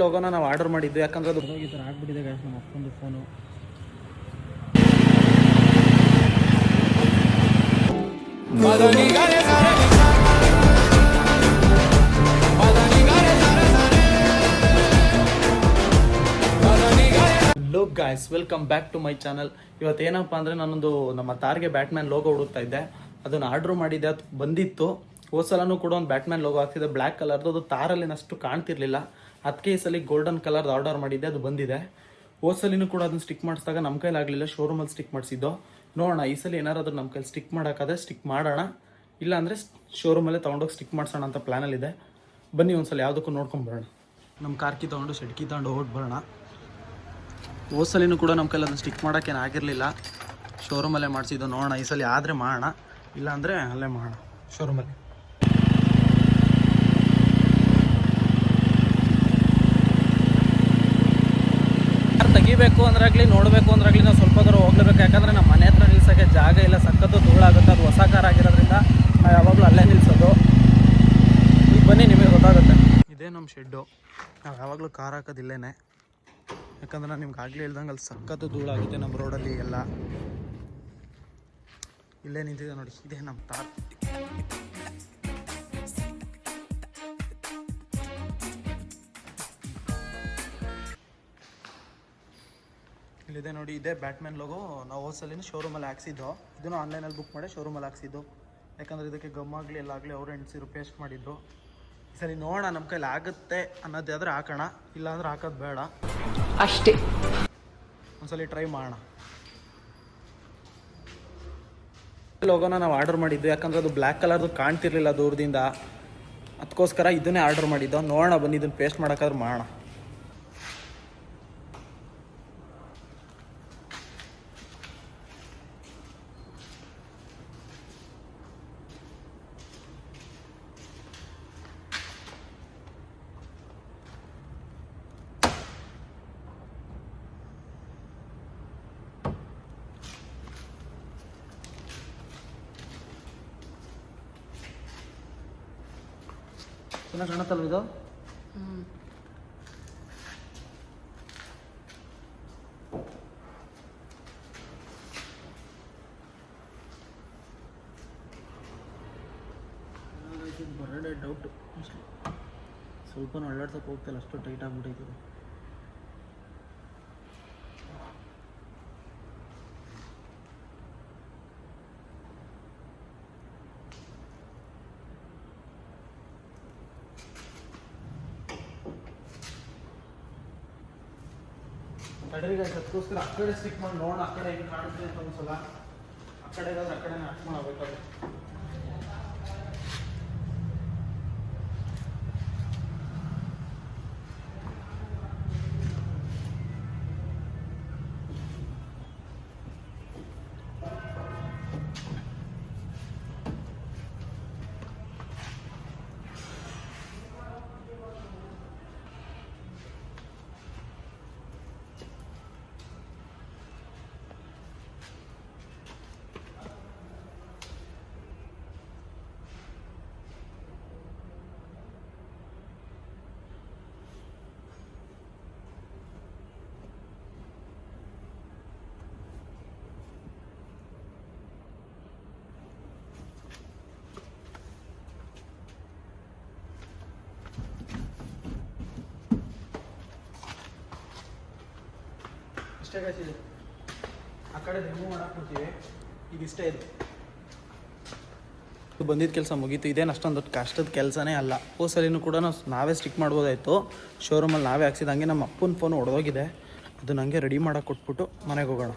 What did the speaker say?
ಲೋಗೋನ ನಾವು ಆರ್ಡರ್ ಮಾಡಿದ್ದು, ಯಾಕಂದ್ರೆ ಅದು ಈ ಥರ ಆಗ್ಬಿಟ್ಟಿದೆ ಗೈಸ್. ನಮ್ಮ ಅಪ್ಪಂದು phone hello guys, welcome back to my channel. ಇವತ್ತೇನಪ್ಪ ಅಂದರೆ ನಾನೊಂದು ನಮ್ಮ ತಾರ್ಗೆ ಬ್ಯಾಟ್ಮ್ಯಾನ್ ಲೋಗೋ ಹುಡುಕ್ತಾ ಇದ್ದೆ. ಅದನ್ನು ಆರ್ಡ್ರ್ ಮಾಡಿದ್ದೆ, ಅದು ಬಂದಿತ್ತು. ಹೋದ್ಸಲನೂ ಕೂಡ ಒಂದು ಬ್ಯಾಟ್ಮ್ಯಾನ್ ಲೋಗೋ ಆಗ್ತಿದೆ ಬ್ಲ್ಯಾಕ್ ಕಲರ್ದು. ಅದು ತಾರಲ್ಲಿ ಅಷ್ಟು ಕಾಣ್ತಿರ್ಲಿಲ್ಲ, ಅದಕ್ಕೆ ಈ ಸಲ ಗೋಲ್ಡನ್ ಕಲರ್ದು ಆರ್ಡರ್ ಮಾಡಿದ್ದೆ, ಅದು ಬಂದಿದೆ. ಹೋದ್ಸಲಿನೂ ಕೂಡ ಅದನ್ನು ಸ್ಟಿಕ್ ಮಾಡಿಸಿದಾಗ ನಮ್ಮ ಕೈಲಾಗಲಿಲ್ಲ, ಶೋರೂಮಲ್ಲಿ ಸ್ಟಿಕ್ ಮಾಡಿಸಿದ್ದು. ನೋಡೋಣ ಈ ಸಲ ಏನಾರಾದ್ರೂ ನಮ್ಮ ಕೈಲಿ ಸ್ಟಿಕ್ ಮಾಡೋಕ್ಕಾದ್ರೆ ಸ್ಟಿಕ್ ಮಾಡೋಣ, ಇಲ್ಲಾಂದರೆ ಶೋರೂಮಲ್ಲೇ ತೊಗೊಂಡೋಗಿ ಸ್ಟಿಕ್ ಮಾಡಿಸೋಣ ಅಂತ ಪ್ಲ್ಯಾನಲ್ಲಿದೆ. ಬನ್ನಿ ಒಂದ್ಸಲ ಯಾವುದಕ್ಕೂ ನೋಡ್ಕೊಂಬರೋಣ. ನಮ್ಮ ಕಾರ್ಕಿ ತೊಗೊಂಡು ಶೆಡ್ಕಿ ತೊಗೊಂಡು ಹೋಗಿ ಬರೋಣ. ಹೋದ್ಸಲಿನೂ ಕೂಡ ನಮ್ಮ ಕೈಲಿ ಅದನ್ನು ಸ್ಟಿಕ್ ಮಾಡೋಕ್ಕೇನು ಆಗಿರಲಿಲ್ಲ, ಶೋರೂಮಲ್ಲೇ ಮಾಡಿಸಿದ್ದು. ನೋಡೋಣ ಈ ಸಲ ಆದರೆ ಮಾಡೋಣ, ಇಲ್ಲಾಂದರೆ ಅಲ್ಲೇ ಮಾಡೋಣ ಶೋರೂಮಲ್ಲಿ. ತೆಗಿಬೇಕು ಅಂದ್ರಾಗಲಿ ನೋಡಬೇಕು ಅಂದ್ರಾಗಲಿ ನಾವು ಸ್ವಲ್ಪ ದೂರ ಹೋಗ್ಲೇಬೇಕು, ಯಾಕಂದರೆ ನಮ್ಮ ಮನೆ ಹತ್ರ ನಿಲ್ಸೋಕ್ಕೆ ಜಾಗ ಇಲ್ಲ, ಸಖತ್ತು ಧೂಳಾಗುತ್ತೆ. ಅದು ಹೊಸ ಕಾರ್ ಆಗಿರೋದ್ರಿಂದ ನಾವು ಯಾವಾಗಲೂ ಅಲ್ಲೇ ನಿಲ್ಲಿಸೋದು. ಈಗ ಬನ್ನಿ ನಿಮಗೆ ಗೊತ್ತಾಗುತ್ತೆ. ಇದೇ ನಮ್ಮ ಶೆಡ್ಡು, ನಾವು ಯಾವಾಗಲೂ ಕಾರ್ ಹಾಕೋದಿಲ್ಲೇನೆ, ಯಾಕಂದ್ರೆ ನಾನು ನಿಮ್ಗೆ ಆಗಲೇ ಹೇಳ್ದಂಗೆ ಅಲ್ಲಿ ಸಖತ್ತು ಧೂಳಾಗುತ್ತೆ ನಮ್ಮ ರೋಡಲ್ಲಿ ಎಲ್ಲ. ಇಲ್ಲೇ ನಿಂತಿದೆ ನೋಡಿ, ಇದೇ ನಮ್ಮ ತಾರ್. ಇಲ್ಲಿದೆ ನೋಡಿ, ಇದೇ ಬ್ಯಾಟ್ಮ್ಯಾನ್ ಲೋಗೋ. ನಾವು ಹೋದ್ಸಲಿನ ಶೋರೂಮಲ್ಲಿ ಹಾಕ್ಸಿದ್ದು, ಇದನ್ನು ಆನ್ಲೈನಲ್ಲಿ ಬುಕ್ ಮಾಡಿ ಶೋರೂಮಲ್ಲಿ ಹಾಕ್ಸಿದ್ದು. ಯಾಕಂದರೆ ಇದಕ್ಕೆ ಗಮ್ಮಾಗಲಿ ಎಲ್ಲಾಗಲಿ ಅವರು ಎಂಟ್ಸಿರು ಪೇಸ್ಟ್ ಮಾಡಿದ್ರು. ಸರಿ ನೋಡೋಣ, ನಮ್ಮ ಕೈಲಿ ಆಗುತ್ತೆ ಅನ್ನೋದಾದರೆ ಹಾಕೋಣ, ಇಲ್ಲಾಂದ್ರೆ ಹಾಕೋದು ಬೇಡ ಅಷ್ಟೇ. ಒಂದ್ಸಲ ಟ್ರೈ ಮಾಡೋಣ. ಲೋಗೋನ ನಾವು ಆರ್ಡರ್ ಮಾಡಿದ್ದು, ಯಾಕಂದರೆ ಅದು ಬ್ಲ್ಯಾಕ್ ಕಲರ್ದು ಕಾಣ್ತಿರ್ಲಿಲ್ಲ ದೂರದಿಂದ, ಅದಕ್ಕೋಸ್ಕರ ಇದನ್ನೇ ಆರ್ಡರ್ ಮಾಡಿದ್ದು. ನೋಡೋಣ ಬನ್ನಿ, ಇದನ್ನು ಪೇಸ್ಟ್ ಮಾಡೋಕ್ಕಾದ್ರೂ ಮಾಡೋಣ. ಚೆನ್ನಾಗಿ ಕಾಣುತ್ತಲ್ವ ಇದು? ಬರಡೆ ಡೌಟು, ಸ್ವಲ್ಪ ಅಳ್ಳಾಡ್ಸಕ್ಕೆ ಹೋಗ್ತಿಲ್ಲ, ಅಷ್ಟು ಟೈಟ್ ಆಗಿಬಿಟ್ಟೈತೆ. ತಡರಿಗೆ ಅದಕ್ಕೋಸ್ಕರ ಆ ಕಡೆ ಸ್ಟಿಕ್ ಮಾಡಿ ನೋಡೋಣ, ಆ ಕಡೆ ಹೆಂಗೆ ಕಾಣುತ್ತೆ ಅಂತ. ಒಂದ್ಸಲ ಆ ಕಡೆ ಆ ಕಡೆ ಹಾಕ್ಕೊಂಡು ಹೋಗ್ಬೇಕಾದ್ರೆ ಇಷ್ಟೇ ಕಾಯಿಸಿದೆ. ಆ ಕಡೆ ರಿಮೂವ್ ಮಾಡಾಕ್ಬಿಡ್ತೀವಿ. ಈಗ ಇಷ್ಟೇ ಇದು ಬಂದಿದ್ದ ಕೆಲಸ ಮುಗೀತು. ಇದೇನು ಅಷ್ಟೊಂದು ಕಷ್ಟದ ಕೆಲಸನೇ ಅಲ್ಲ. ಹೋದ್ಸಲಿನೂ ಕೂಡ ನಾವೇ ಸ್ಟಿಕ್ ಮಾಡ್ಬೋದಾಯಿತು, ಶೋರೂಮಲ್ಲಿ ನಾವೇ ಹಾಕ್ಸಿದ್ದು. ಹಂಗೆ ನಮ್ಮ ಅಪ್ಪನ ಫೋನ್ ಹೊಡೆದೋಗಿದೆ, ಅದು ನನಗೆ ರೆಡಿ ಮಾಡೋಕೆ ಕೊಟ್ಬಿಟ್ಟು ಮನೆಗೆ ಹೋಗೋಣ.